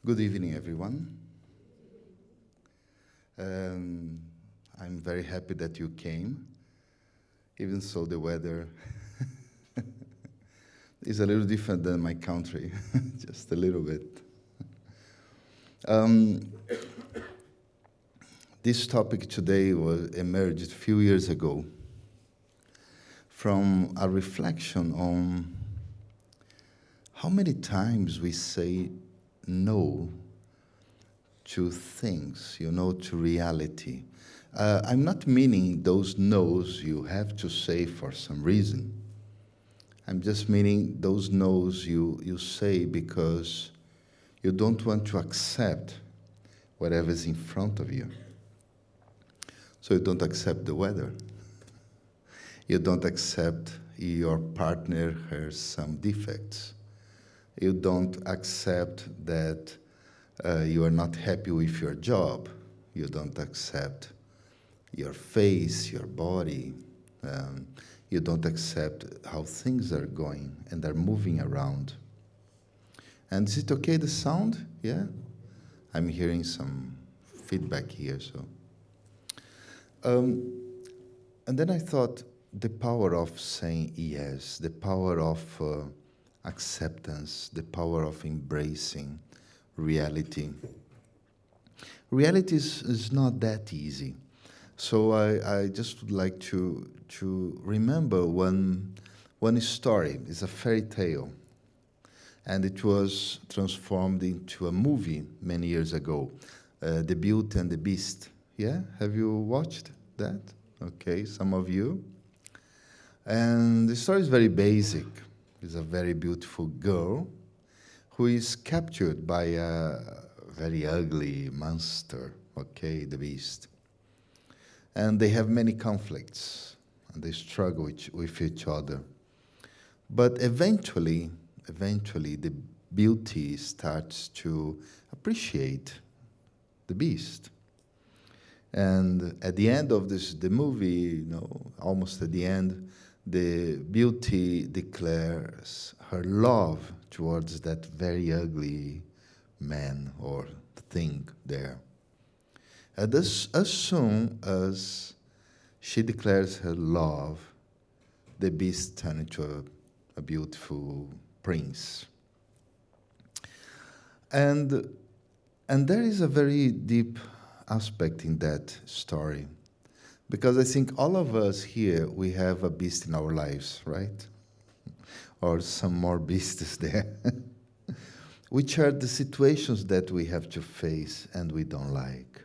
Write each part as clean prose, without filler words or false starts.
Good evening, everyone. I'm very happy that you came, even so the weather is a little different than my country, just a little bit. This topic today emerged a few years ago from a reflection on how many times we say no to things, to reality. I'm not meaning those no's you have to say for some reason. I'm just meaning those no's you say because you don't want to accept whatever's in front of you. So you don't accept the weather. You don't accept your partner has some defects. You don't accept that you are not happy with your job. You don't accept your face, your body. You don't accept how things are going and are moving around. And is it okay, the sound? Yeah? I'm hearing some feedback here, so. And then I thought the power of saying yes, the power of acceptance, the power of embracing reality. Reality is not that easy. So I just would like to remember one story. It's a fairy tale. And it was transformed into a movie many years ago, The Beauty and the Beast. Yeah? Have you watched that? Okay, some of you. And the story is very basic. It's a very beautiful girl who is captured by a very ugly monster, okay, the beast. And they have many conflicts, and they struggle with each other. But eventually, the beauty starts to appreciate the beast. And at the end of the movie, almost at the end, the beauty declares her love towards that very ugly man or thing there. And as soon as she declares her love, the beast turns into a beautiful prince. And there is a very deep aspect in that story. Because I think all of us here, we have a beast in our lives, right? Or some more beasts there. Which are the situations that we have to face and we don't like.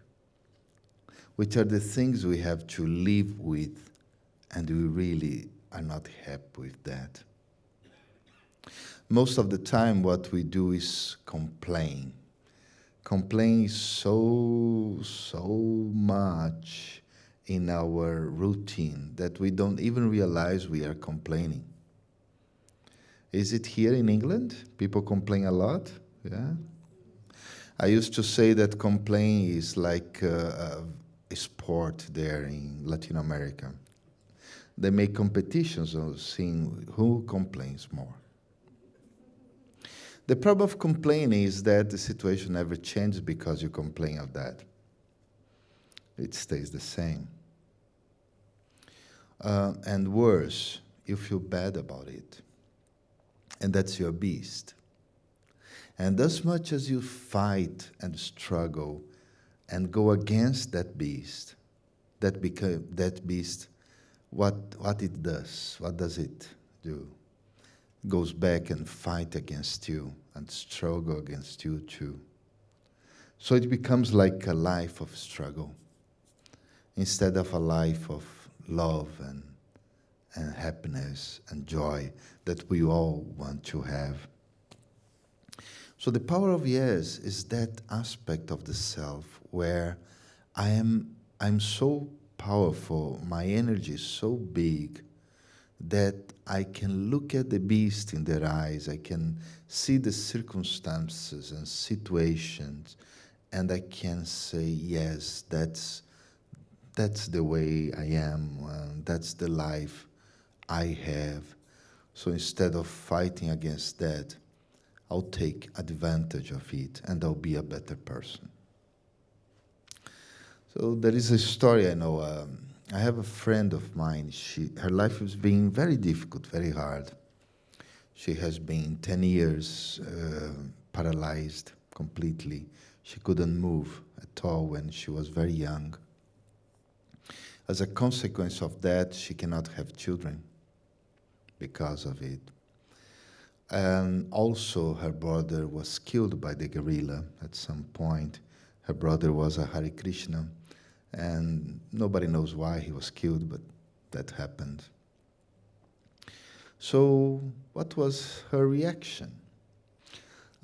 Which are the things we have to live with and we really are not happy with that. Most of the time what we do is complain. Complain so much in our routine that we don't even realize we are complaining. Is it here in England? People complain a lot? Yeah. I used to say that complain is like a sport there in Latin America. They make competitions of seeing who complains more. The problem of complaining is that the situation never changes because you complain of that. It stays the same. And worse, you feel bad about it. And that's your beast. And as much as you fight and struggle and go against that beast, that beast, what it does, what does it do? It goes back and fight against you and struggle against you too. So it becomes like a life of struggle instead of a life of love and happiness and joy that we all want to have. So the power of yes is that aspect of the self where I'm so powerful, my energy is so big that I can look at the beast in their eyes, I can see the circumstances and situations, and I can say, yes, that's the way I am, that's the life I have. So instead of fighting against that, I'll take advantage of it and I'll be a better person. So there is a story I know. I have a friend of mine. Her life has been very difficult, very hard. She has been 10 years paralyzed completely. She couldn't move at all when she was very young. As a consequence of that, she cannot have children because of it. And also, her brother was killed by the guerrilla at some point. Her brother was a Hare Krishna, and nobody knows why he was killed, but that happened. So, what was her reaction?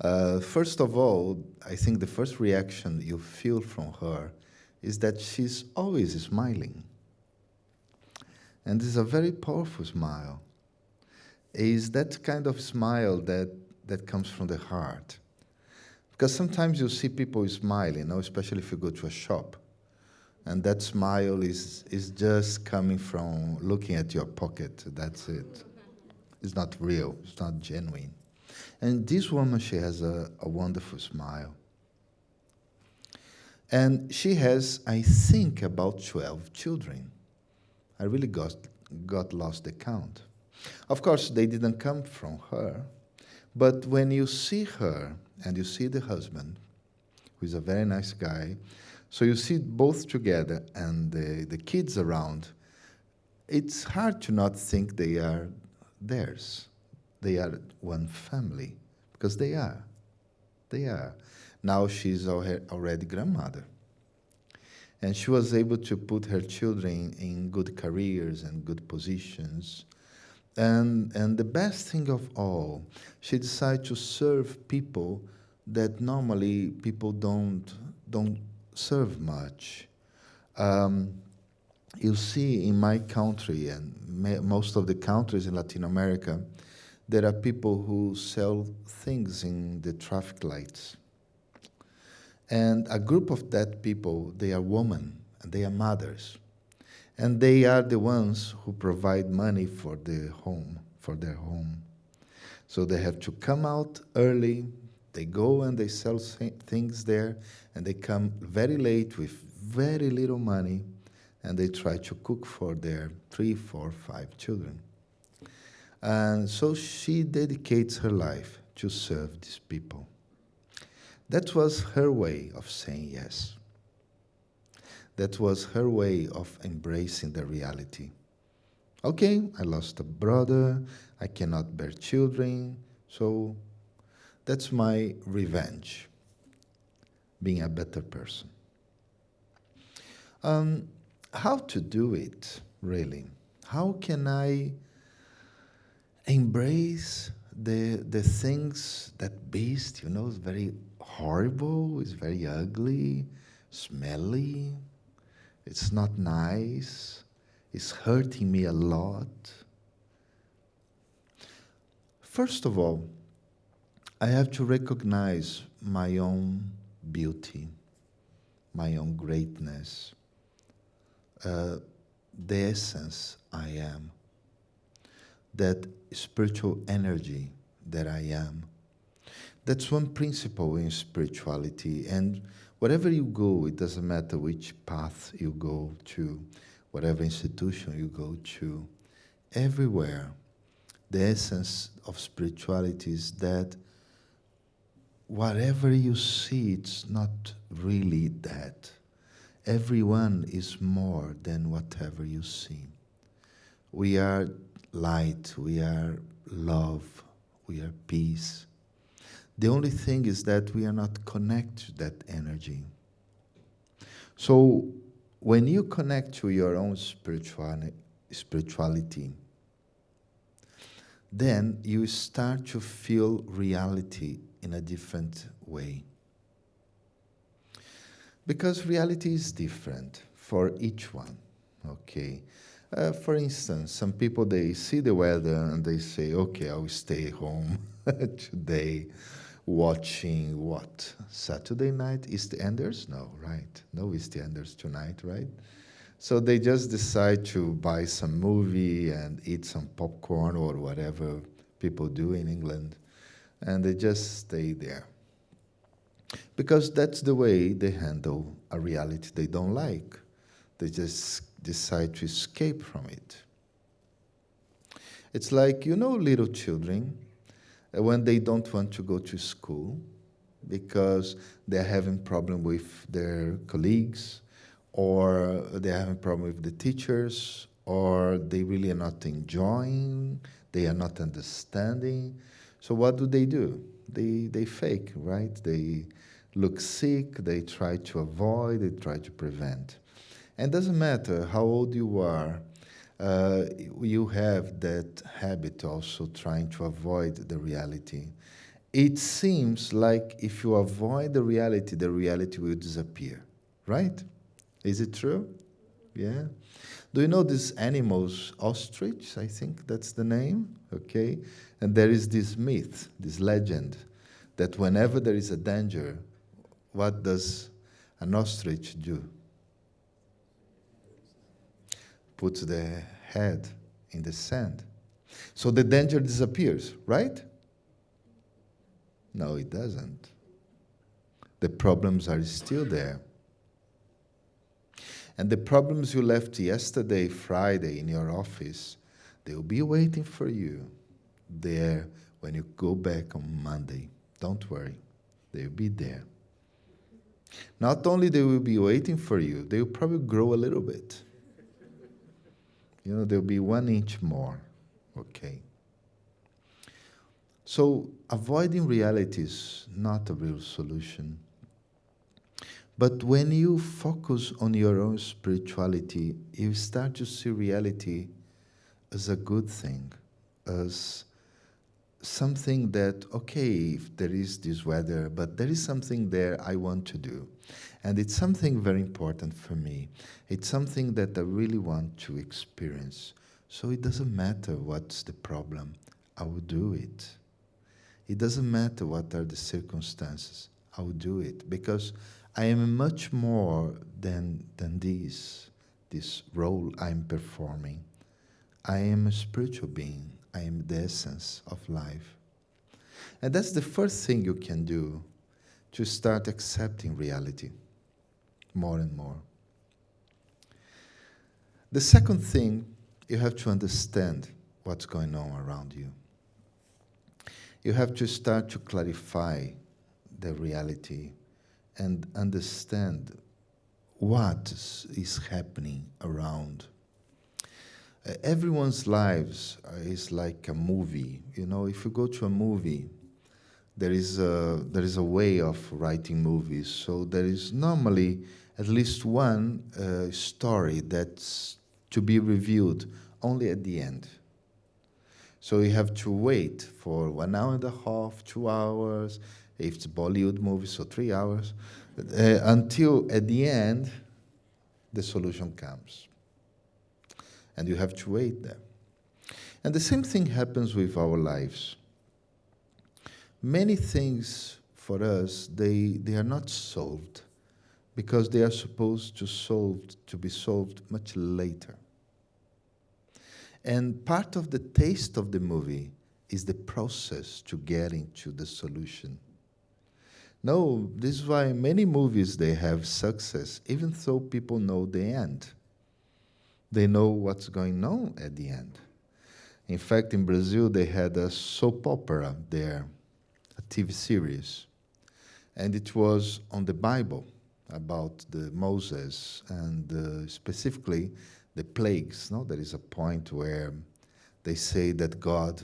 First of all, I think the first reaction you feel from her is that she's always smiling. And it's a very powerful smile. Is that kind of smile that comes from the heart. Because sometimes you see people smiling, especially if you go to a shop. And that smile is just coming from looking at your pocket. That's it. It's not real. It's not genuine. And this woman, she has a wonderful smile. And she has, I think, about 12 children. I really got lost the count. Of course, they didn't come from her. But when you see her and you see the husband, who is a very nice guy, so you see both together and the kids around, it's hard to not think they are theirs. They are one family, because they are. They are. Now she's already grandmother. And she was able to put her children in good careers and good positions. And the best thing of all, she decided to serve people that normally people don't serve much. You see, in my country and most of the countries in Latin America, there are people who sell things in the traffic lights. And a group of that people, they are women, and they are mothers. And they are the ones who provide money for their home. So they have to come out early, they go and they sell things there, and they come very late with very little money, and they try to cook for their 3, 4, 5 children. And so she dedicates her life to serve these people. That was her way of saying yes. That was her way of embracing the reality. Okay, I lost a brother, I cannot bear children, so that's my revenge, being a better person. How to do it, really? How can I embrace the things that beast, is very horrible, is very ugly, smelly, it's not nice, it's hurting me a lot. First of all, I have to recognize my own beauty, my own greatness, the essence I am, that spiritual energy that I am. That's one principle in spirituality. And wherever you go, it doesn't matter which path you go to, whatever institution you go to, everywhere, the essence of spirituality is that whatever you see, it's not really that. Everyone is more than whatever you see. We are light, we are love, we are peace. The only thing is that we are not connected to that energy. So when you connect to your own spirituality, then you start to feel reality in a different way. Because reality is different for each one, okay? For instance, some people, they see the weather and they say, okay, I will stay home today watching what? Saturday night? EastEnders? No, right? No EastEnders tonight, right? So they just decide to buy some movie and eat some popcorn or whatever people do in England. and they just stay there. Because that's the way they handle a reality they don't like. They just decide to escape from it. It's like, little children, when they don't want to go to school because they're having problem with their colleagues, or they're having problem with the teachers, or they really are not enjoying, they are not understanding. So what do? They fake, right? They look sick, they try to avoid, they try to prevent. And doesn't matter how old you are, you have that habit also trying to avoid the reality. It seems like if you avoid the reality will disappear, right? Is it true? Yeah. Do you know these animals, ostrich, I think that's the name, okay? And there is this myth, this legend, that whenever there is a danger, what does an ostrich do? Puts the head in the sand. So the danger disappears, right? No, it doesn't. The problems are still there. And the problems you left yesterday, Friday, in your office, they will be waiting for you there when you go back on Monday. Don't worry, they will be there. Not only they will be waiting for you, they will probably grow a little bit. There'll be 1 inch more, okay? So avoiding reality is not a real solution. But when you focus on your own spirituality, you start to see reality as a good thing, as something that, okay, if there is this weather, but there is something there I want to do. And it's something very important for me. It's something that I really want to experience. So it doesn't matter what's the problem, I will do it. It doesn't matter what are the circumstances, I will do it. Because I am much more than this role I'm performing. I am a spiritual being. I am the essence of life. And that's the first thing you can do to start accepting reality more and more. The second thing, you have to understand what's going on around you. You have to start to clarify the reality and understand what is happening around. Everyone's lives is like a movie. If you go to a movie, there is a way of writing movies. So there is normally at least one story that's to be revealed only at the end. So you have to wait for 1 hour and a half, 2 hours, if it's Bollywood movies, so 3 hours, until at the end, the solution comes. And you have to wait there. And the same thing happens with our lives. Many things for us, they are not solved because they are supposed to be solved much later. And part of the taste of the movie is the process to getting to the solution. No, this is why many movies, they have success, even though people know the end. They know what's going on at the end. In fact, in Brazil, they had a soap opera there, a TV series. And it was on the Bible, about the Moses, and specifically the plagues. No? There is a point where they say that God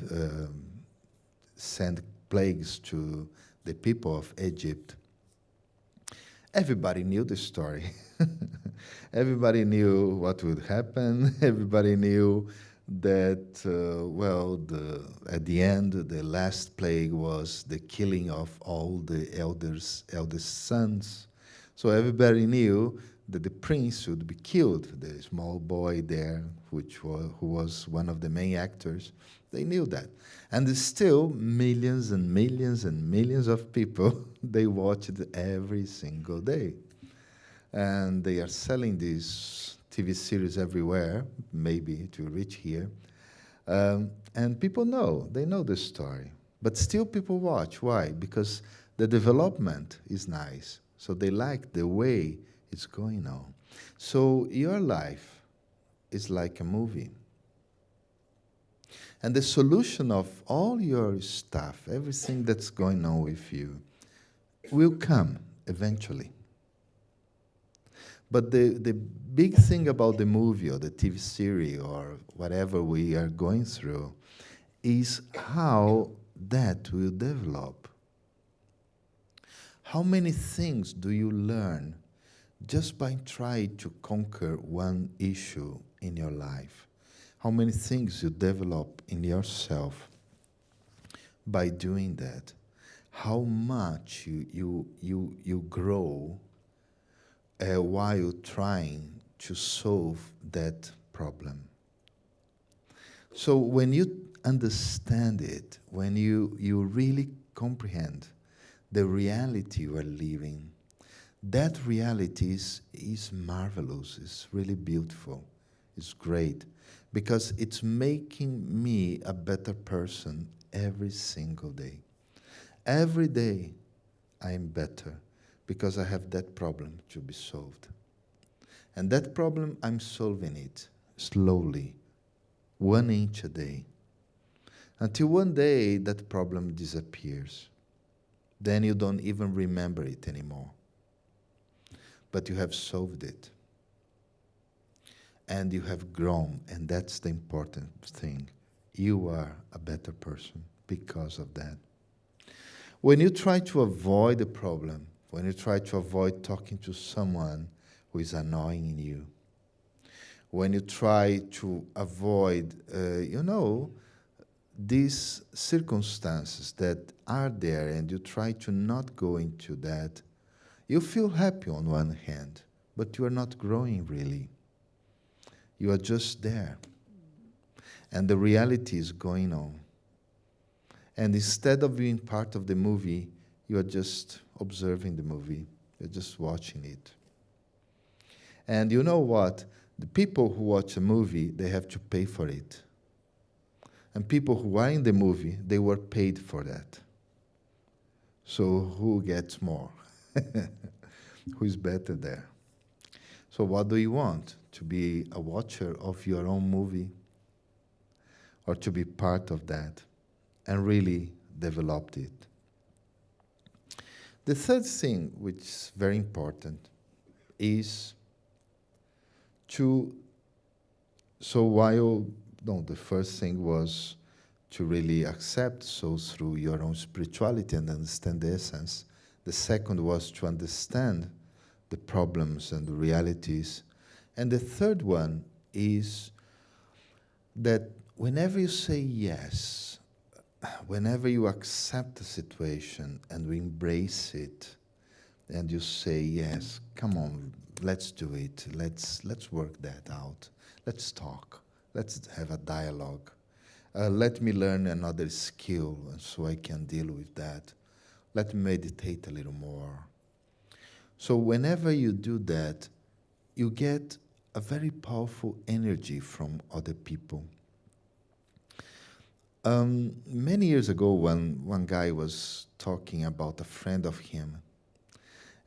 sent plagues to the people of Egypt. Everybody knew the story. Everybody knew what would happen. Everybody knew that, at the end, the last plague was the killing of all the eldest sons. So everybody knew that the prince would be killed. The small boy there, who was one of the main actors, they knew that. And still, millions and millions and millions of people, they watched it every single day. And they are selling these TV series everywhere, maybe to reach here. And people know, they know the story. But still people watch. Why? Because the development is nice. So they like the way it's going on. So your life is like a movie. And the solution of all your stuff, everything that's going on with you, will come eventually. But the big thing about the movie or the TV series or whatever we are going through is how that will develop. How many things do you learn just by trying to conquer one issue in your life? How many things you develop in yourself by doing that? How much you grow while trying to solve that problem. So when you understand it, when you really comprehend the reality you are living, that reality is marvelous, it's really beautiful, it's great, because it's making me a better person every single day. Every day I am better because I have that problem to be solved. And that problem, I'm solving it slowly, 1 inch a day, until one day that problem disappears. Then you don't even remember it anymore. But you have solved it. And you have grown, and that's the important thing. You are a better person because of that. When you try to avoid the problem, when you try to avoid talking to someone who is annoying you, when you try to avoid, these circumstances that are there and you try to not go into that, you feel happy on one hand, but you are not growing really. You are just there. And the reality is going on. And instead of being part of the movie, you are just observing the movie. You're just watching it. And you know what? The people who watch a movie, they have to pay for it. And people who are in the movie, they were paid for that. So who gets more? Who is better there? So what do you want? To be a watcher of your own movie? Or to be part of that and really develop it? The third thing, which is very important, is the first thing was to really accept, so through your own spirituality and understand the essence. The second was to understand the problems and the realities. And the third one is that whenever you say yes, whenever you accept the situation and we embrace it, and you say, yes, come on, let's do it, let's work that out, let's talk, let's have a dialogue, let me learn another skill so I can deal with that, let me meditate a little more. So whenever you do that, you get a very powerful energy from other people. Many years ago, one guy was talking about a friend of him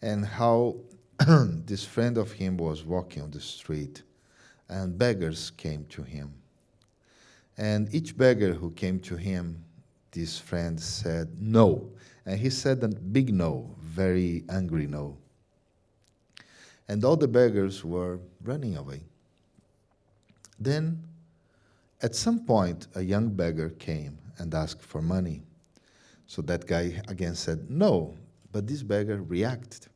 and how this friend of him was walking on the street and beggars came to him. And each beggar who came to him, this friend said no. And he said a big no, very angry no. And all the beggars were running away. Then, at some point, a young beggar came and asked for money. So that guy again said no, but this beggar reacted,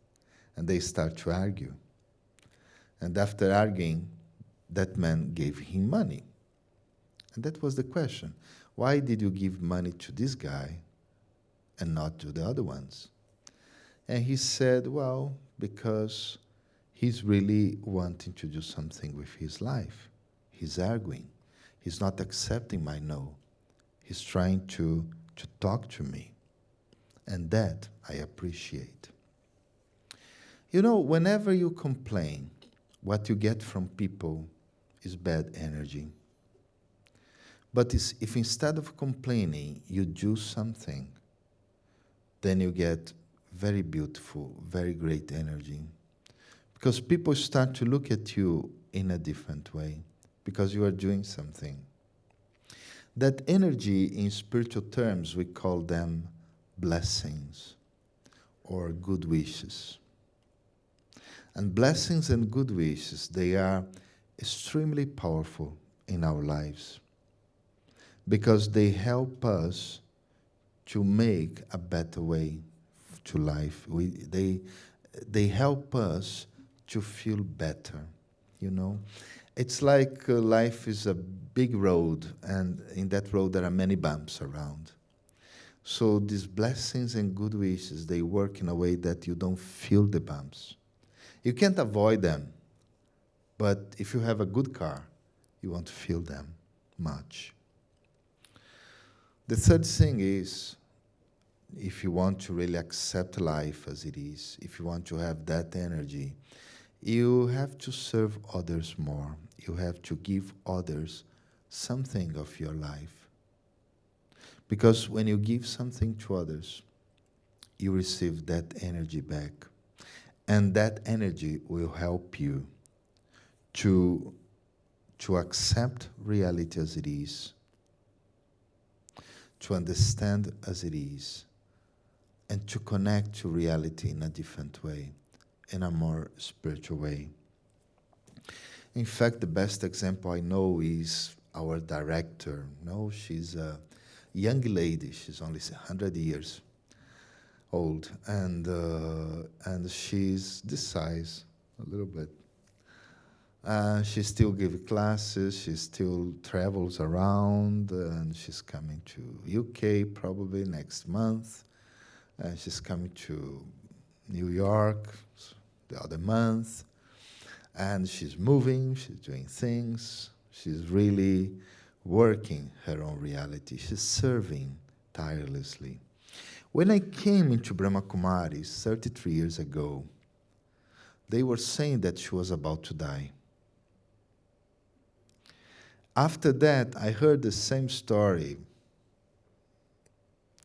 and they start to argue. And after arguing, that man gave him money. And that was the question. Why did you give money to this guy and not to the other ones? And he said, well, because he's really wanting to do something with his life. He's arguing. He's not accepting my no. He's trying to talk to me. And that I appreciate. You know, whenever you complain, what you get from people is bad energy. But if instead of complaining, you do something, then you get very beautiful, very great energy. Because people start to look at you in a different way, because you are doing something. That energy, in spiritual terms, we call them blessings or good wishes. And blessings and good wishes, they are extremely powerful in our lives because they help us to make a better way to life. They help us to feel better, you know. It's like life is a big road, and in that road there are many bumps around. So these blessings and good wishes, they work in a way that you don't feel the bumps. You can't avoid them, but if you have a good car, you won't feel them much. The third thing is, if you want to really accept life as it is, if you want to have that energy, you have to serve others more. You have to give others something of your life. Because when you give something to others, you receive that energy back. And that energy will help you to accept reality as it is, to understand as it is, and to connect to reality in a different way, in a more spiritual way. In fact, the best example I know is our director. No, she's a young lady. She's only 100 years old, and she's this size, a little bit. She still gives classes. She still travels around, and she's coming to UK probably next month. She's coming to New York the other month. And she's moving, she's doing things, she's really working her own reality. She's serving tirelessly. When I came into Brahma Kumaris 33 years ago, they were saying that she was about to die. After that, I heard the same story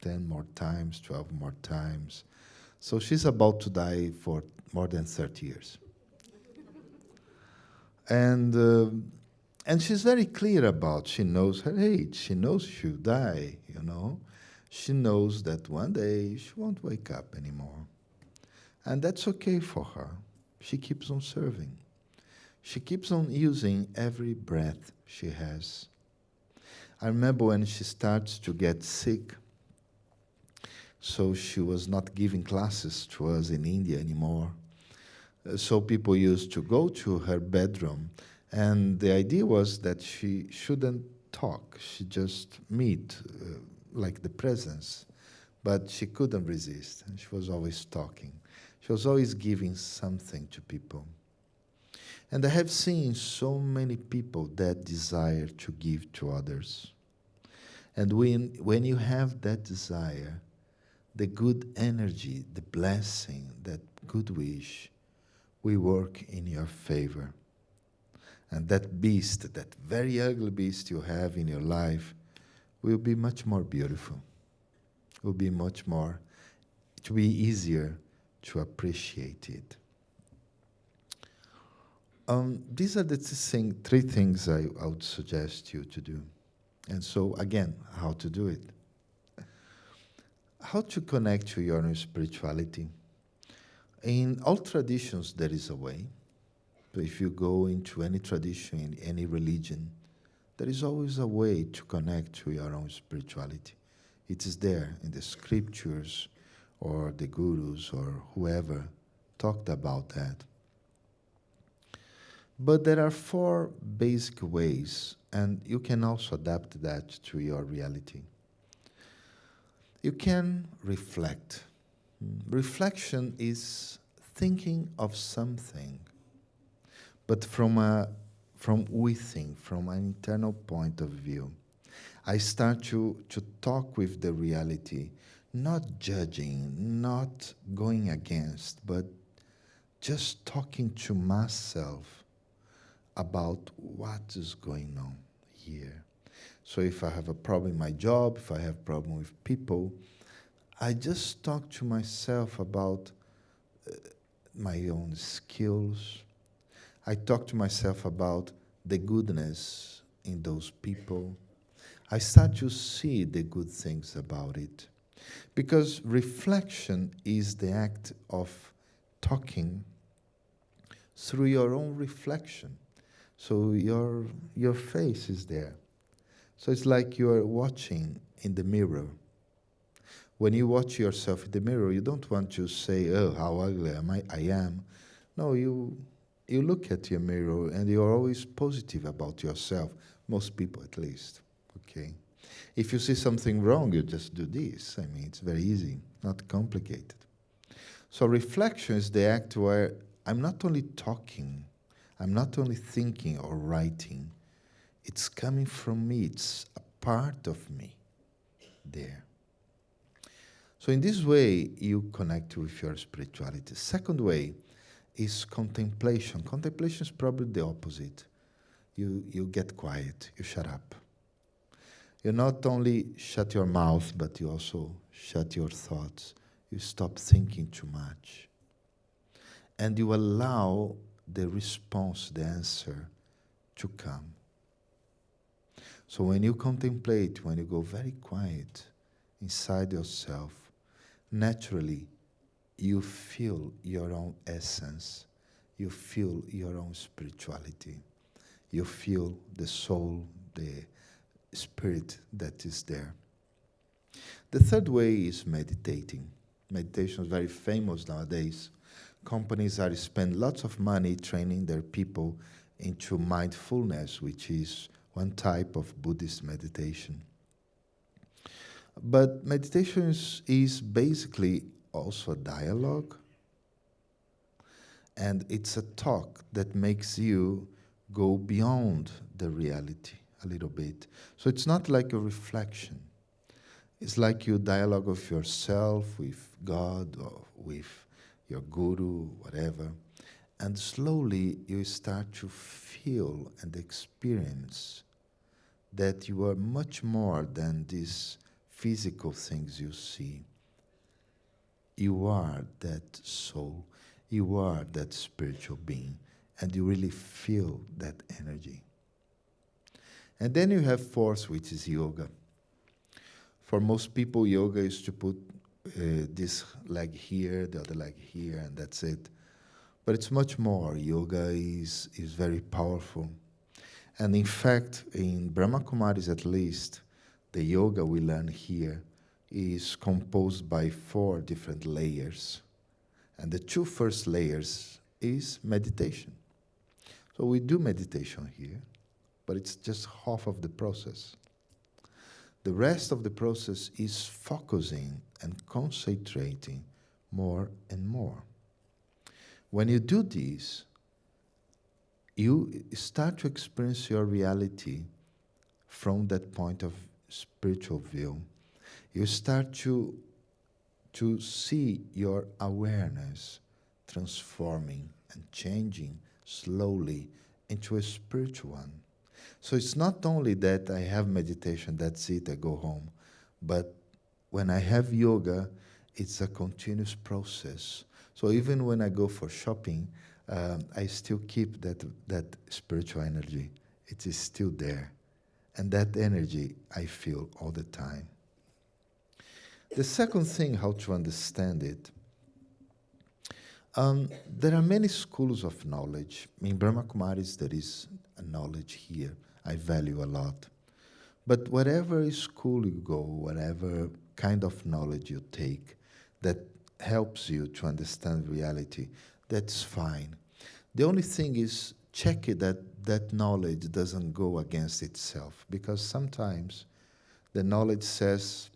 10 more times, 12 more times. So she's about to die for more than 30 years. And she's very clear about, she knows her age. She knows she'll die, you know. She knows that one day she won't wake up anymore. And that's okay for her. She keeps on serving. She keeps on using every breath she has. I remember when she starts to get sick, so she was not giving classes to us in India anymore. So people used to go to her bedroom, and the idea was that she shouldn't talk. She just meet, like the presence. But she couldn't resist, and she was always talking. She was always giving something to people. And I have seen so many people that desire to give to others. And when you have that desire, the good energy, the blessing, that good wish, we work in your favor. And that beast, that very ugly beast you have in your life, will be much more beautiful. Will be much more, it will be easier to appreciate it. These are the three things I would suggest you to do. And so, again, how to do it. How to connect to your own spirituality. In all traditions, there is a way. So if you go into any tradition, in any religion, there is always a way to connect to your own spirituality. It is there in the scriptures, or the gurus, or whoever talked about that. But there are 4 basic ways, and you can also adapt that to your reality. You can reflect. Reflection is thinking of something, but from within, from an internal point of view. I start to talk with the reality, not judging, not going against, but just talking to myself about what is going on here. So if I have a problem in my job, if I have a problem with people, I just talk to myself about my own skills. I talk to myself about the goodness in those people. I start to see the good things about it. Because reflection is the act of talking through your own reflection. So your face is there. So it's like you're watching in the mirror. When you watch yourself in the mirror, you don't want to say, "Oh, how ugly I am." No, you look at your mirror and you're always positive about yourself. Most people, at least. Okay. If you see something wrong, you just do this. I mean, it's very easy, not complicated. So reflection is the act where I'm not only talking, I'm not only thinking or writing. It's coming from me. It's a part of me there. So in this way, you connect with your spirituality. Second way is contemplation. Contemplation is probably the opposite. You get quiet, you shut up. You not only shut your mouth, but you also shut your thoughts. You stop thinking too much. And you allow the response, the answer, to come. So when you contemplate, when you go very quiet inside yourself, naturally you feel your own essence. You feel your own spirituality. You feel the soul, the spirit that is there. The third way is meditating. Meditation is very famous nowadays. Companies are spending lots of money training their people into mindfulness, which is one type of Buddhist meditation. But meditation is basically also a dialogue, and it's a talk that makes you go beyond the reality a little bit. So it's not like a reflection. It's like you dialogue with yourself, with God, or with your guru, whatever. And slowly you start to feel and experience that you are much more than these physical things you see. You are that soul. You are that spiritual being. And you really feel that energy. And then you have fourth, which is yoga. For most people, yoga is to put this leg here, the other leg here, and that's it. But it's much more. Yoga is very powerful. And in fact, in Brahma Kumaris at least, the yoga we learn here is composed by 4 different layers. And the 2 first layers is meditation. So we do meditation here, but it's just half of the process. The rest of the process is focusing and concentrating more and more. When you do this, you start to experience your reality from that point of spiritual view. You start to see your awareness transforming and changing slowly into a spiritual one. So it's not only that I have meditation, that's it, I go home. But when I have yoga, it's a continuous process. So even when I go for shopping, I still keep that spiritual energy. It is still there. And that energy I feel all the time. The second thing, how to understand it, there are many schools of knowledge. In Brahma Kumaris, there is a knowledge here I value a lot. But whatever school you go, whatever kind of knowledge you take that helps you to understand reality, that's fine. The only thing is check it that knowledge doesn't go against itself, because sometimes the knowledge says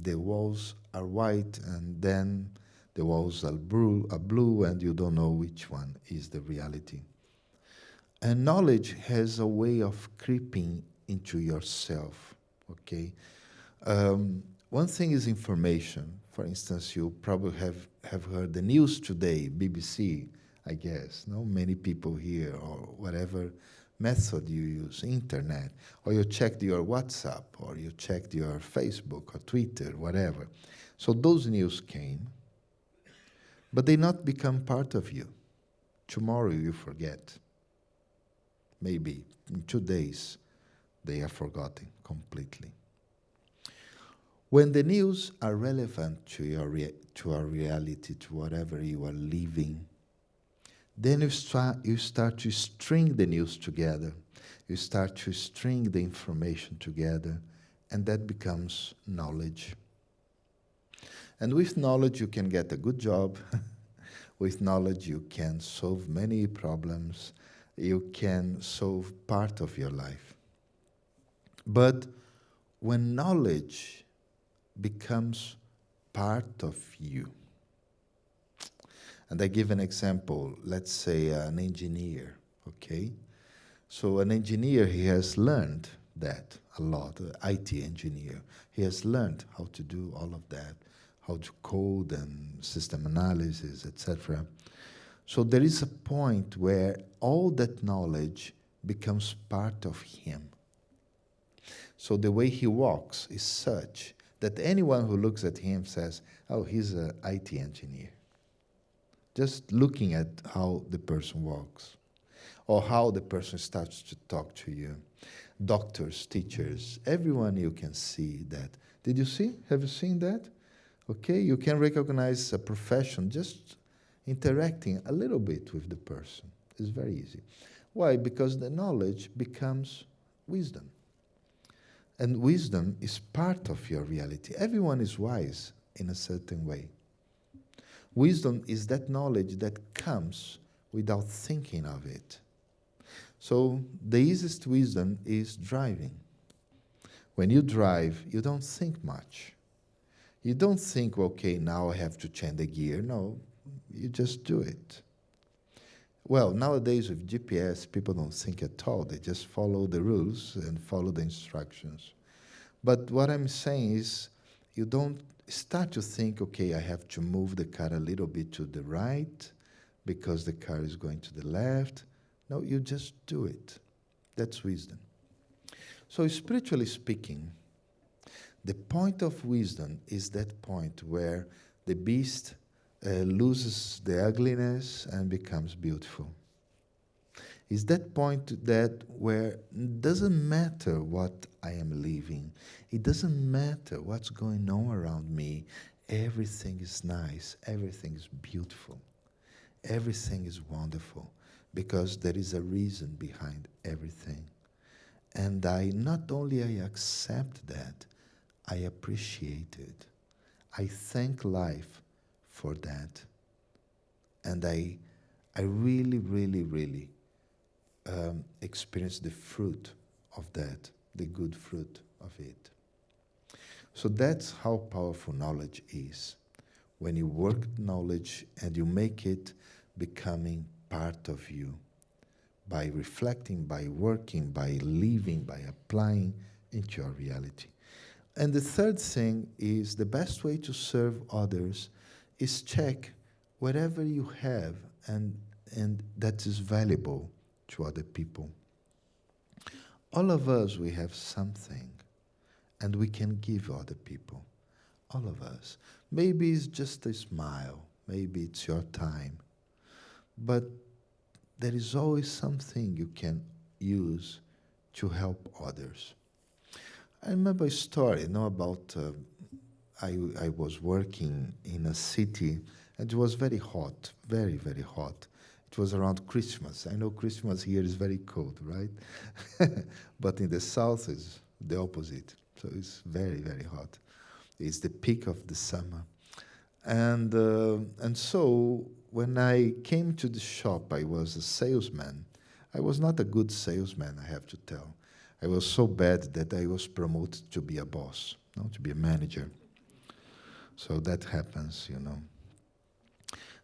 the walls are white and then the walls are blue and you don't know which one is the reality. And knowledge has a way of creeping into yourself, okay? One thing is information. For instance, you probably have heard the news today, BBC, I guess. No, many people here or whatever method you use, internet, or you checked your WhatsApp, or you checked your Facebook or Twitter, whatever. So those news came, but they not become part of you. Tomorrow you forget. Maybe in 2 days they are forgotten completely. When the news are relevant to to our reality, to whatever you are living, then you start to string the news together. You start to string the information together, and that becomes knowledge. And with knowledge, you can get a good job. With knowledge, you can solve many problems. You can solve part of your life. But when knowledge becomes part of you, and I give an example, let's say an engineer, okay? So an engineer, he has learned that a lot, an IT engineer. He has learned how to do all of that, how to code and system analysis, etc. So there is a point where all that knowledge becomes part of him. So the way he walks is such that anyone who looks at him says, oh, he's an IT engineer. Just looking at how the person walks, or how the person starts to talk to you. Doctors, teachers, everyone, you can see that. Did you see? Have you seen that? Okay, you can recognize a profession just interacting a little bit with the person. It's very easy. Why? Because the knowledge becomes wisdom. And wisdom is part of your reality. Everyone is wise in a certain way. Wisdom is that knowledge that comes without thinking of it. So the easiest wisdom is driving. When you drive, you don't think much. You don't think, okay, now I have to change the gear. No, you just do it. Well, nowadays with GPS, people don't think at all. They just follow the rules and follow the instructions. But what I'm saying is, you don't start to think, okay, I have to move the car a little bit to the right because the car is going to the left. No, you just do it. That's wisdom. So spiritually speaking, the point of wisdom is that point where the beast loses the ugliness and becomes beautiful. Is that point that where it doesn't matter what I am living, it doesn't matter what's going on around me, everything is nice, everything is beautiful, everything is wonderful, because there is a reason behind everything. And I not only I accept that, I appreciate it. I thank life for that. And I really, really, really experience the fruit of that, the good fruit of it. So that's how powerful knowledge is. When you work knowledge and you make it becoming part of you, by reflecting, by working, by living, by applying into your reality. And the third thing is the best way to serve others is check whatever you have and that is valuable to other people. All of us, we have something, and we can give other people. All of us. Maybe it's just a smile. Maybe it's your time. But there is always something you can use to help others. I remember a story, about I was working in a city, and it was very hot, very, very hot. It was around Christmas. I know Christmas here is very cold, right? But in the south is the opposite. So it's very, very hot. It's the peak of the summer. And so when I came to the shop, I was a salesman. I was not a good salesman, I have to tell. I was so bad that I was promoted to be a boss, to be a manager. So that happens,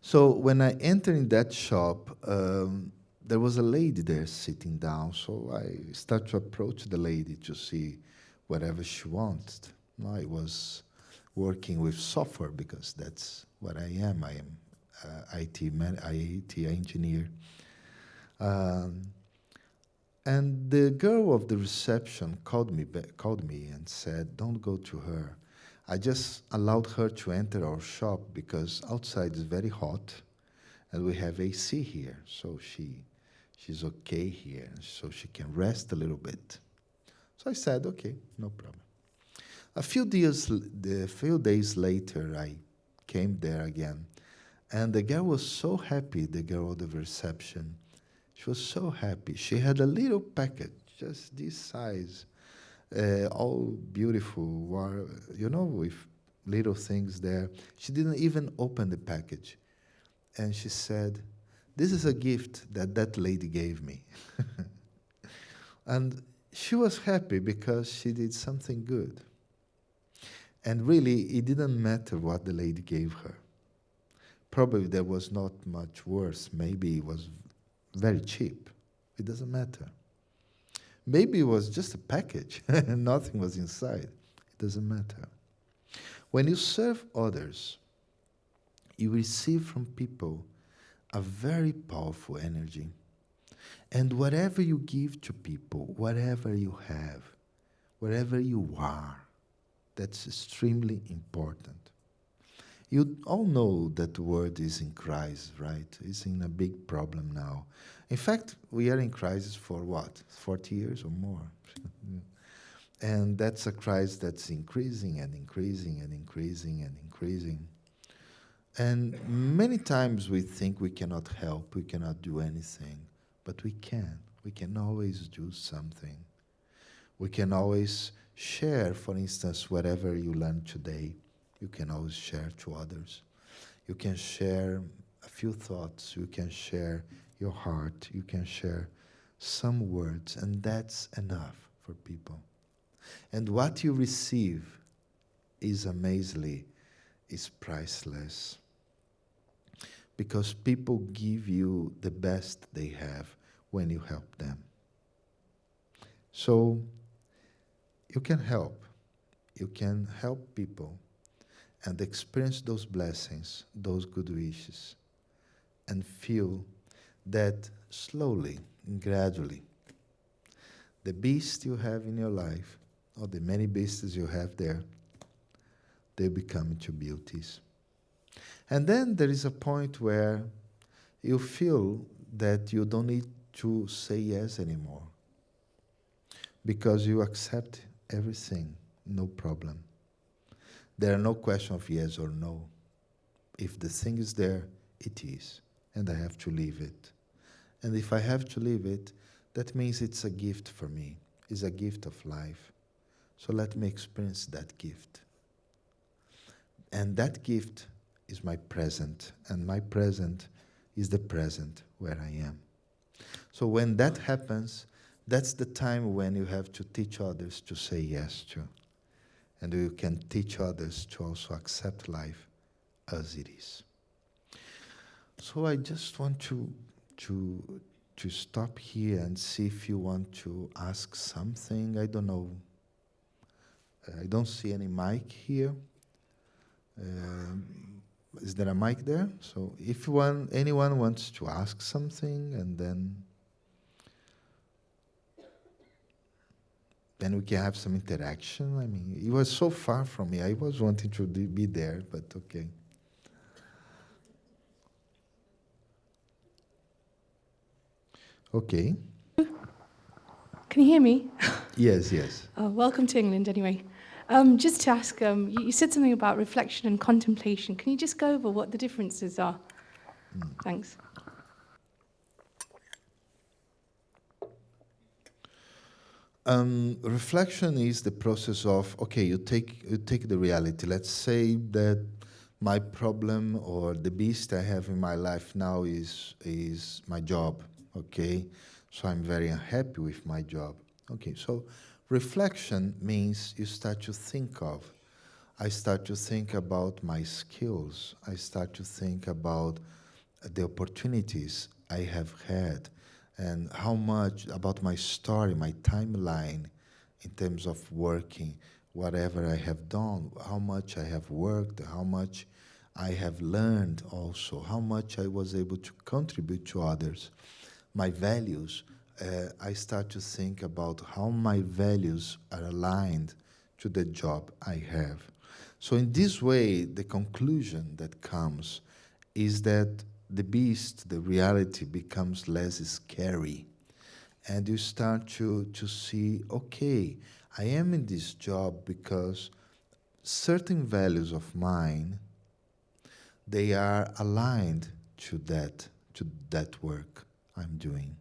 So when I entered in that shop, there was a lady there sitting down. So I started to approach the lady to see whatever she wanted. I was working with software because that's what I am. I am IT engineer. And the girl of the reception called me and said, "Don't go to her. I just allowed her to enter our shop because outside is very hot, and we have AC here, so she's okay here, so she can rest a little bit." So I said, "Okay, no problem." A few days later, I came there again, and the girl was so happy. The girl of the reception, she was so happy. She had a little packet, just this size, all beautiful, with little things there. She didn't even open the package. And she said, "This is a gift that that lady gave me." And she was happy because she did something good. And really, it didn't matter what the lady gave her. Probably there was not much worse. Maybe it was very cheap. It doesn't matter. Maybe it was just a package and nothing was inside. It doesn't matter. When you serve others, you receive from people a very powerful energy. And whatever you give to people, whatever you have, wherever you are, that's extremely important. You all know that the world is in crisis, right? It's in a big problem now. In fact, we are in crisis for what? 40 years or more. And that's a crisis that's increasing and increasing and increasing and increasing. And many times we think we cannot help, we cannot do anything, but we can. We can always do something. We can always share, for instance, whatever you learned today, you can always share to others. You can share a few thoughts, you can share your heart, you can share some words, and that's enough for people. And what you receive is amazingly, is priceless. Because people give you the best they have when you help them. So, you can help. You can help people and experience those blessings, those good wishes, and feel that slowly and gradually, the beast you have in your life, or the many beasts you have there, they become into beauties. And then there is a point where you feel that you don't need to say yes anymore, because you accept everything, no problem. There are no question of yes or no. If the thing is there, it is, and I have to leave it. And if I have to leave it, that means it's a gift for me. It's a gift of life. So let me experience that gift. And that gift is my present, and my present is the present where I am. So when that happens, that's the time when you have to teach others to say yes to. And you can teach others to also accept life as it is. So I just want to stop here and see if you want to ask something. I don't know. I don't see any mic here. Is there a mic there? So if anyone wants to ask something, and then we can have some interaction. I mean, it was so far from me. I was wanting to be there, but okay. Okay. Can you hear me? Yes, yes. Welcome to England, anyway. Just to ask, you said something about reflection and contemplation. Can you just go over what the differences are? Thanks. Reflection is the process of, okay, you take the reality. Let's say that my problem or the beast I have in my life now is my job, okay? So I'm very unhappy with my job. Okay, so reflection means you start to think of. I start to think about my skills. I start to think about the opportunities I have had, and how much about my story, my timeline in terms of working, whatever I have done, how much I have worked, how much I have learned also, how much I was able to contribute to others, my values. I start to think about how my values are aligned to the job I have. So in this way, the conclusion that comes is that the beast, the reality, becomes less scary. And you start to see, okay, I am in this job because certain values of mine, they are aligned to that work I'm doing.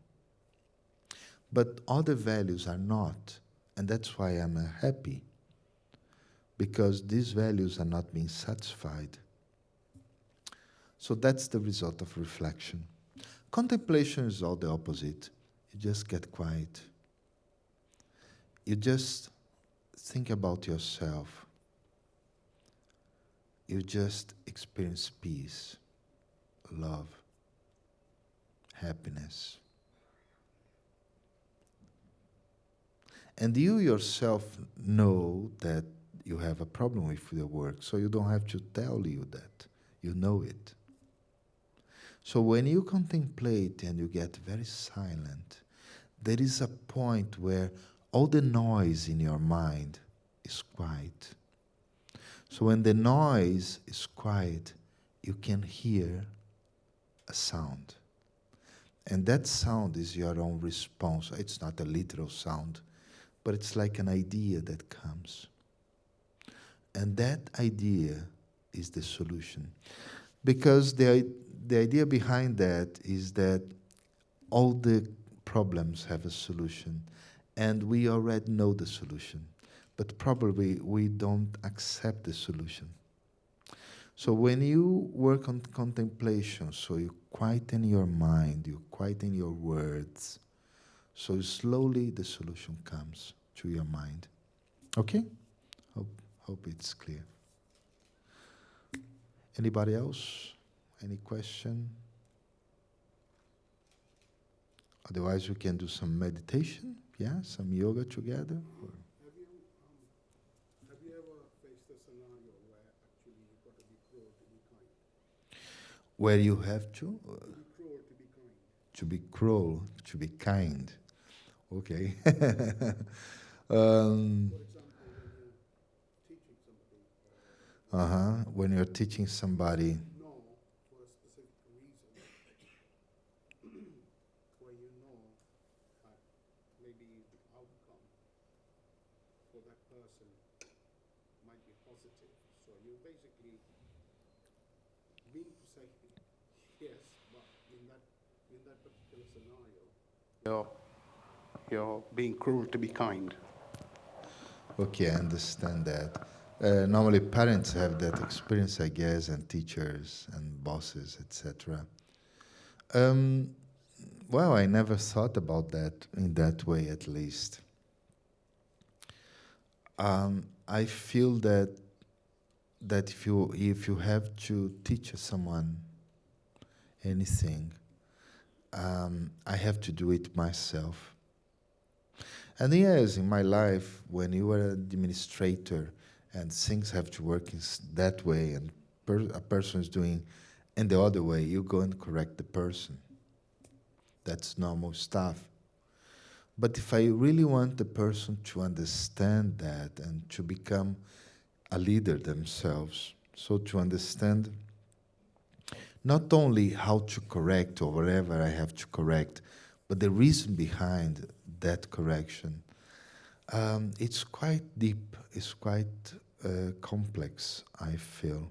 But other values are not. And that's why I'm happy, because these values are not being satisfied. So that's the result of reflection. Contemplation is all the opposite. You just get quiet. You just think about yourself. You just experience peace, love, happiness. And you yourself know that you have a problem with your work, so you don't have to tell you that. You know it. So when you contemplate and you get very silent, there is a point where all the noise in your mind is quiet. So when the noise is quiet, you can hear a sound. And that sound is your own response. It's not a literal sound, but it's like an idea that comes. And that idea is the solution. Because the idea behind that is that all the problems have a solution, and we already know the solution, but probably we don't accept the solution. So when you work on contemplation, so you quieten your mind, you quieten your words, so slowly the solution comes to your mind. Okay? Hope it's clear. Anybody else? Any question? Otherwise, we can do some meditation, yeah, some yoga together. Have you ever faced a scenario where actually you've got to be cruel to be kind? Where you have to? To be cruel to be kind. To be cruel, to be kind. Okay. For example, when you're teaching somebody, When you're teaching somebody, no, for a specific reason, where you know that maybe the outcome for that person might be positive. So you basically mean to say yes, but in that particular scenario, you're being cruel to be kind. okay, I understand that. Normally, parents have that experience, I guess, and teachers and bosses, etc. Well, I never thought about that in that way, at least. I feel that if you have to teach someone anything, I have to do it myself. And yes, in my life, when you are an administrator and things have to work in that way, and a person is doing in the other way, you go and correct the person. That's normal stuff. But if I really want the person to understand that and to become a leader themselves, so to understand not only how to correct or whatever I have to correct, but the reason behind that correction, it's quite deep, it's quite complex, I feel.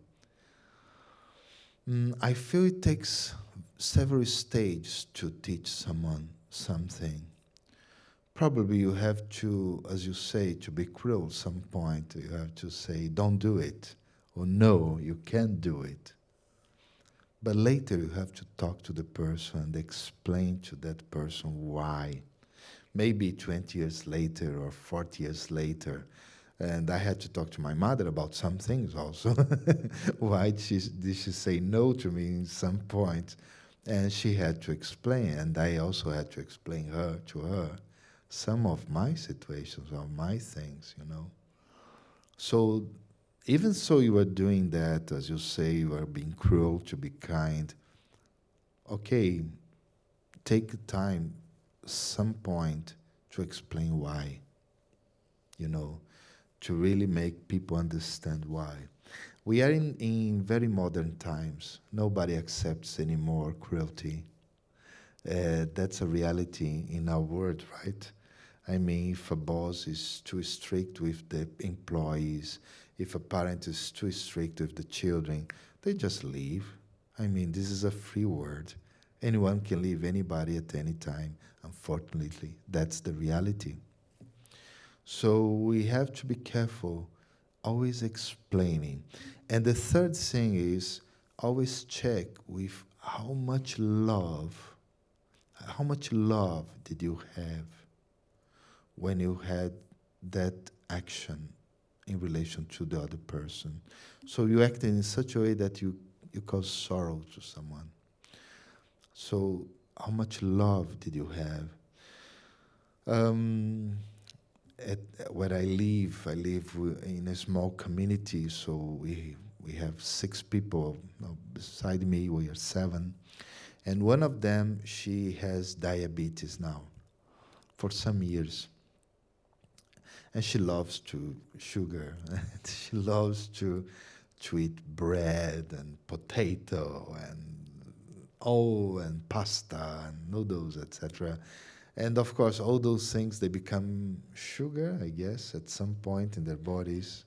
I feel it takes several stages to teach someone something. Probably you have to, as you say, to be cruel at some point. You have to say, don't do it, or no, you can't do it. But later you have to talk to the person and explain to that person why. Maybe 20 years later or 40 years later. And I had to talk to my mother about some things also. Why did she say no to me in some point? And she had to explain, and I also had to explain to her some of my situations or my things, you know. So even so you are doing that, as you say, you are being cruel to be kind. Okay, take time some point to explain why, you know, to really make people understand why. We are in very modern times. Nobody accepts anymore cruelty. That's a reality in our world, right? I mean, if a boss is too strict with the employees, if a parent is too strict with the children, they just leave. I mean, this is a free world. Anyone can leave anybody at any time. Unfortunately, that's the reality. So we have to be careful, always explaining. And the third thing is always check with how much love did you have when you had that action in relation to the other person. So you acted in such a way that you cause sorrow to someone. So how much love did you have? Um, at where I live in a small community, so we have 6 people. Beside me, we are 7. And one of them, she has diabetes now for some years. And she loves to sugar. She loves to eat bread and potato and pasta and noodles, etc. And of course, all those things, they become sugar, I guess, at some point in their bodies.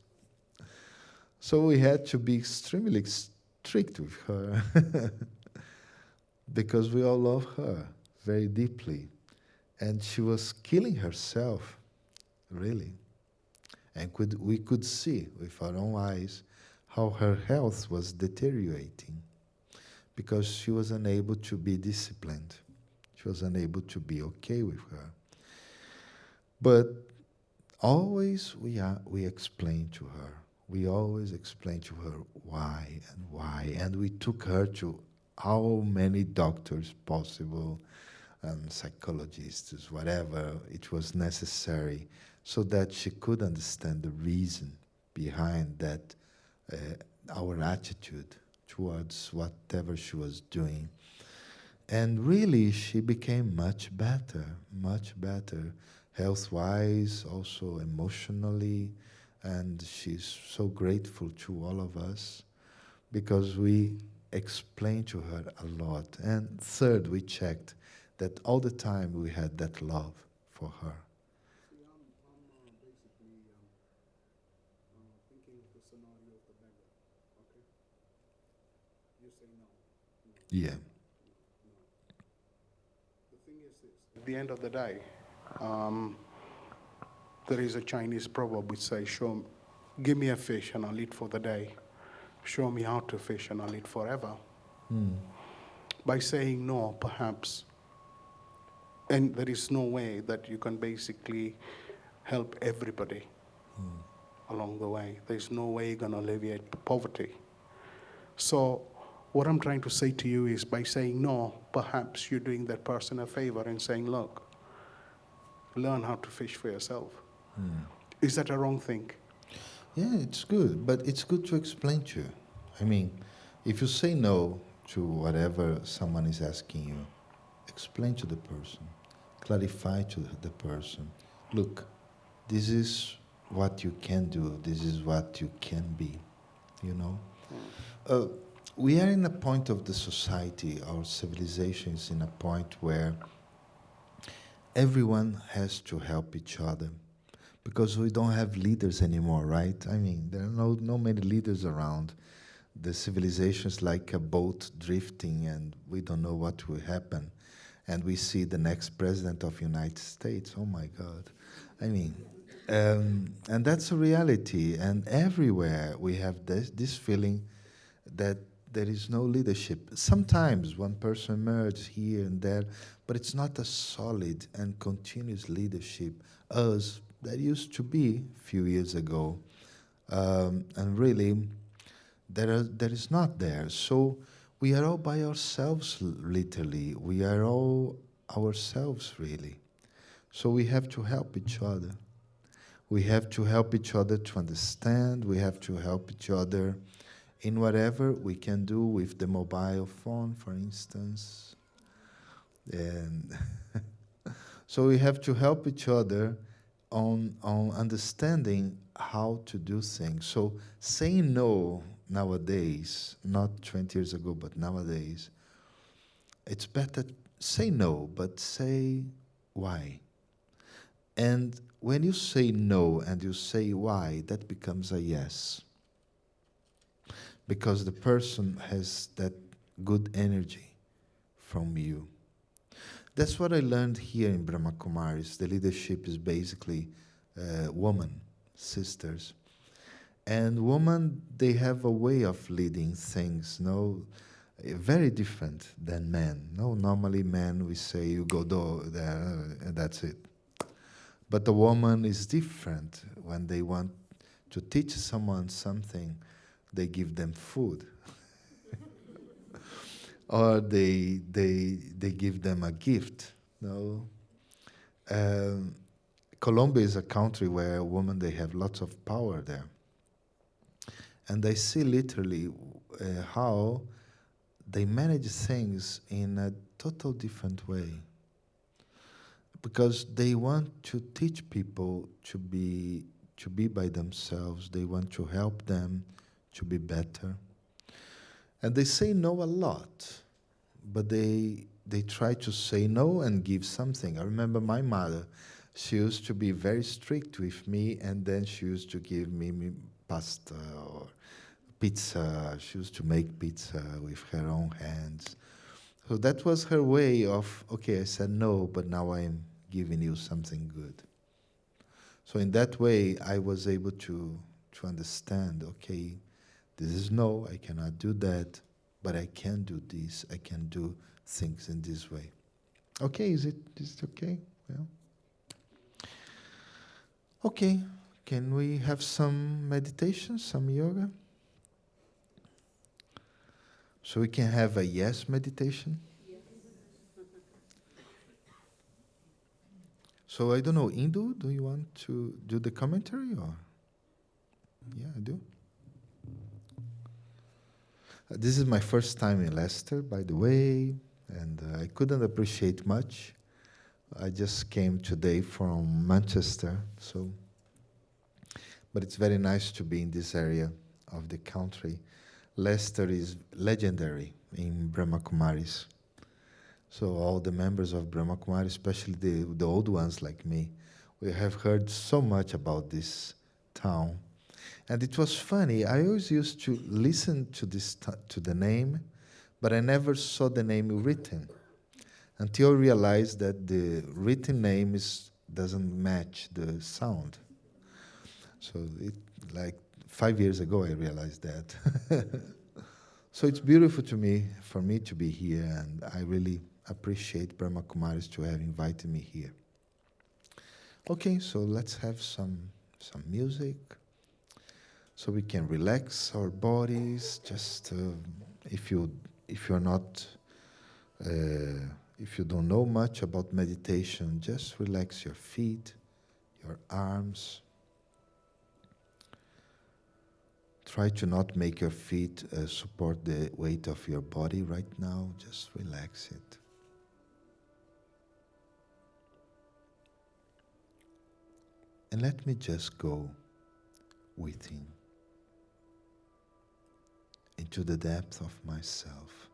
So we had to be extremely strict with her because we all love her very deeply. And she was killing herself, really. And we could see with our own eyes how her health was deteriorating because she was unable to be disciplined. She was unable to be okay with her. But always we explained to her. We always explained to her why and why. And we took her to how many doctors possible, psychologists, whatever it was necessary, so that she could understand the reason behind that, uh, our attitude towards whatever she was doing. And really, she became much better, health-wise, also emotionally, and she's so grateful to all of us because we explained to her a lot. And third, we checked that all the time we had that love for her. See, I'm basically thinking of the scenario of the beggar. Okay, you say no. Yeah. The thing is this: at the end of the day, there is a Chinese proverb which says, give me a fish and I'll eat for the day. Show me how to fish and I'll eat forever." By saying no, perhaps, and there is no way that you can basically help everybody along the way. There's no way you're going to alleviate poverty. So what I'm trying to say to you is by saying no, perhaps you're doing that person a favor and saying, look, learn how to fish for yourself. Is that a wrong thing? Yeah, it's good, but it's good to explain to you. I mean, if you say no to whatever someone is asking you, explain to the person, clarify to the person, look, this is what you can do, this is what you can be, you know? We are in a point of the society, our civilization is in a point where everyone has to help each other because we don't have leaders anymore, right? I mean, there are no many leaders around. The civilization is like a boat drifting and we don't know what will happen. And we see the next president of United States, oh my God. I mean, and that's a reality. And everywhere we have this feeling that there is no leadership. Sometimes one person emerges here and there, but it's not a solid and continuous leadership as there used to be a few years ago. And really, there is not there. So we are all by ourselves, literally. We are all ourselves, really. So we have to help each other. We have to help each other to understand. We have to help each other in whatever we can do with the mobile phone, for instance. And So we have to help each other on understanding how to do things. So saying no nowadays, not 20 years ago, but nowadays, it's better say no, but say why. And when you say no and you say why, that becomes a yes. Because the person has that good energy from you. That's what I learned here in Brahma Kumaris. The leadership is basically women, sisters. And women, they have a way of leading things, no, very different than men. No, normally men, we say, you go there, and that's it. But the woman is different. When they want to teach someone something, they give them food. Or they give them a gift. No, Colombia is a country where women, they have lots of power there, and I see literally how they manage things in a total different way, because they want to teach people to be by themselves. They want to help them to be better. And they say no a lot, but they try to say no and give something. I remember my mother, she used to be very strict with me, and then she used to give me pasta or pizza. She used to make pizza with her own hands. So that was her way of, okay, I said no, but now I'm giving you something good. So in that way, I was able to understand, okay, this is no, I cannot do that, but I can do this. I can do things in this way. Okay, is it okay? Yeah. Okay, can we have some meditation, some yoga? So we can have a yes meditation? So I don't know, Indu, do you want to do the commentary or? Yeah, I do. This is my first time in Leicester, by the way, and I couldn't appreciate much. I just came today from Manchester, so. But it's very nice to be in this area of the country. Leicester is legendary in Brahma Kumaris. So all the members of Brahma Kumaris, especially the old ones like me, we have heard so much about this town. And it was funny, I always used to listen to to the name, but I never saw the name written until I realized that the written name doesn't match the sound. So like 5 years ago, I realized that. So it's beautiful for me to be here, and I really appreciate Brahma Kumaris to have invited me here. Okay, so let's have some music, so we can relax our bodies. Just if you're not if you don't know much about meditation, just relax your feet, your arms. Try to not make your feet support the weight of your body right now. Just relax it. And let me just go within, into the depth of myself.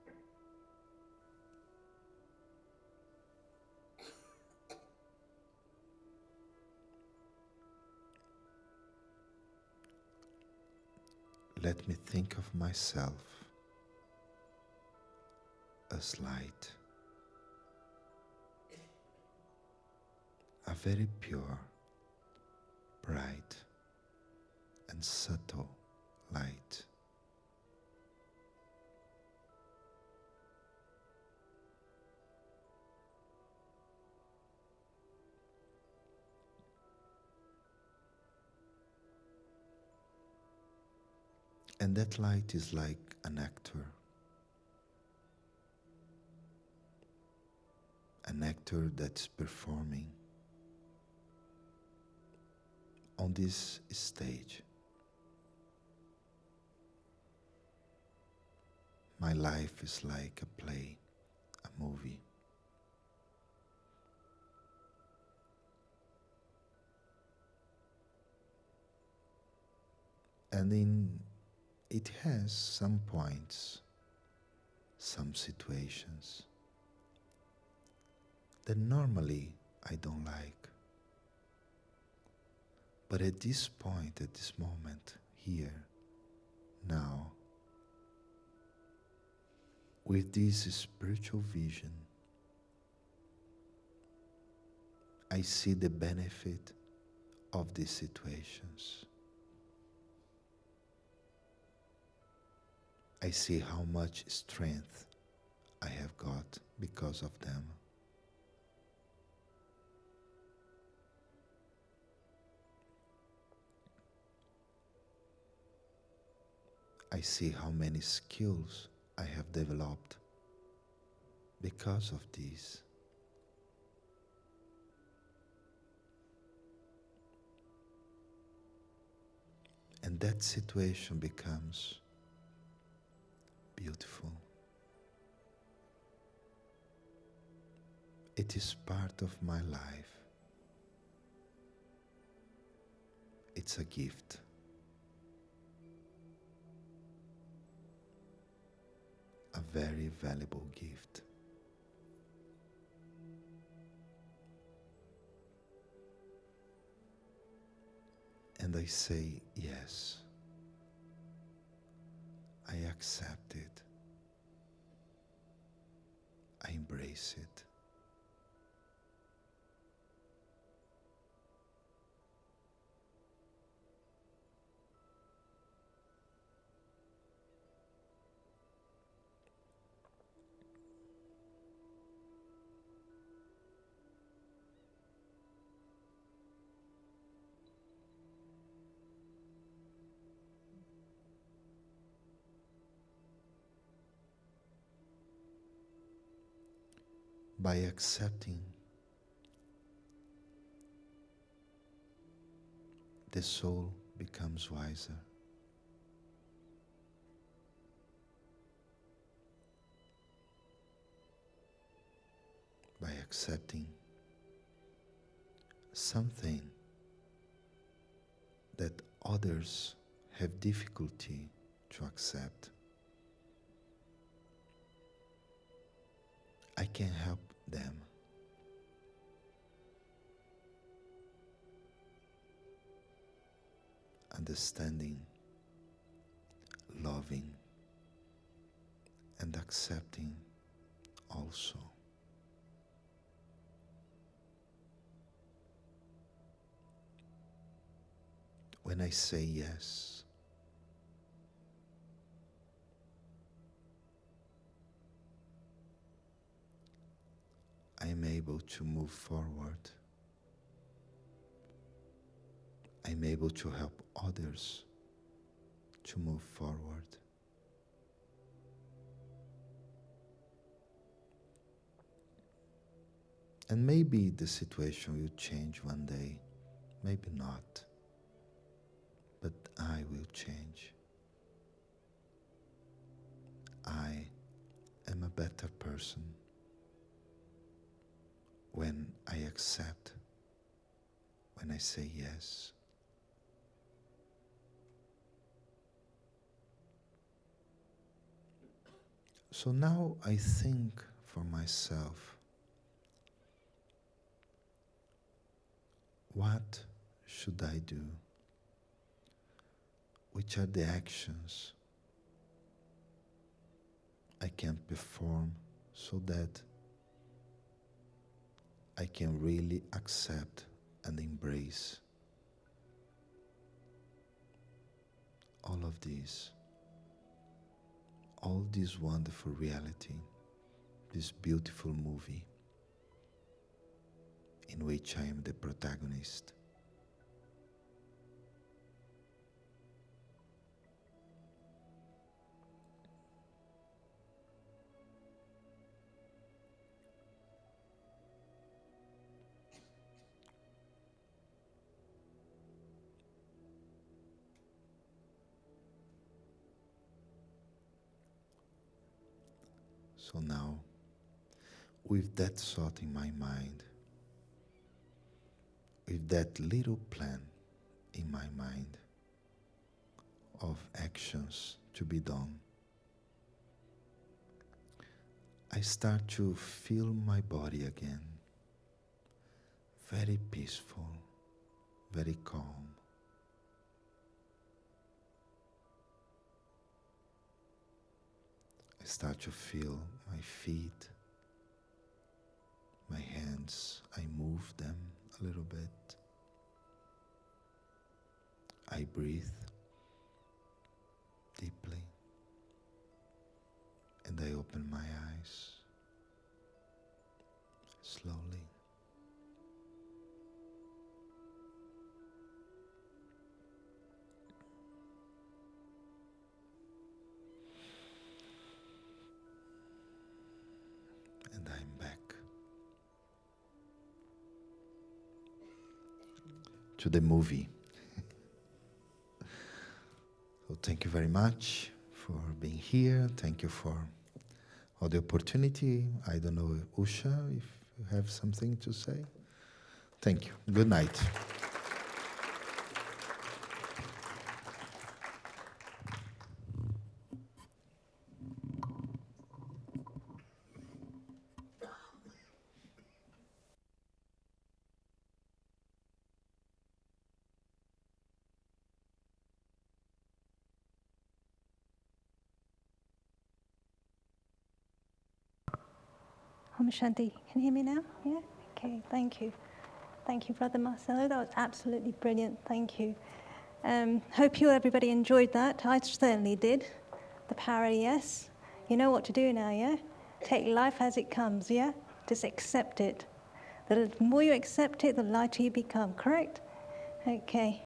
Let me think of myself as light, a very pure, bright, and subtle light. And that light is like an actor that's performing on this stage. My life is like a play, a movie. it has some points, some situations that normally I don't like. But at this point, at this moment, here, now, with this spiritual vision, I see the benefit of these situations. I see how much strength I have got because of them. I see how many skills I have developed because of this. And that situation becomes beautiful. It is part of my life. It's a gift. A very valuable gift. And I say yes. I accept it. I embrace it. By accepting, the soul becomes wiser. By accepting something that others have difficulty to accept, I can help them. Understanding, loving, and accepting also. When I say yes, I am able to move forward. I'm able to help others to move forward. And maybe the situation will change one day, maybe not, but I will change. I am a better person when I accept, when I say yes. So now I think for myself, what should I do? Which are the actions I can perform so that I can really accept and embrace all of this, all this wonderful reality, this beautiful movie in which I am the protagonist. So now, with that thought in my mind, with that little plan in my mind, of actions to be done. I start to feel my body again, very peaceful, very calm. I start to feel my feet, my hands. I move them a little bit. I breathe deeply, and I open my eyes slowly. And I'm back to the movie. So thank you very much for being here. Thank you for all the opportunity. I don't know, Usha, if you have something to say. Thank you. Good night. Om Shanti. Can you hear me now? Yeah? Okay, thank you. Thank you, Brother Marcelo. That was absolutely brilliant. Thank you. Hope everybody enjoyed that. I certainly did. The power of yes. You know what to do now, yeah? Take life as it comes, yeah? Just accept it. The more you accept it, the lighter you become, correct? Okay.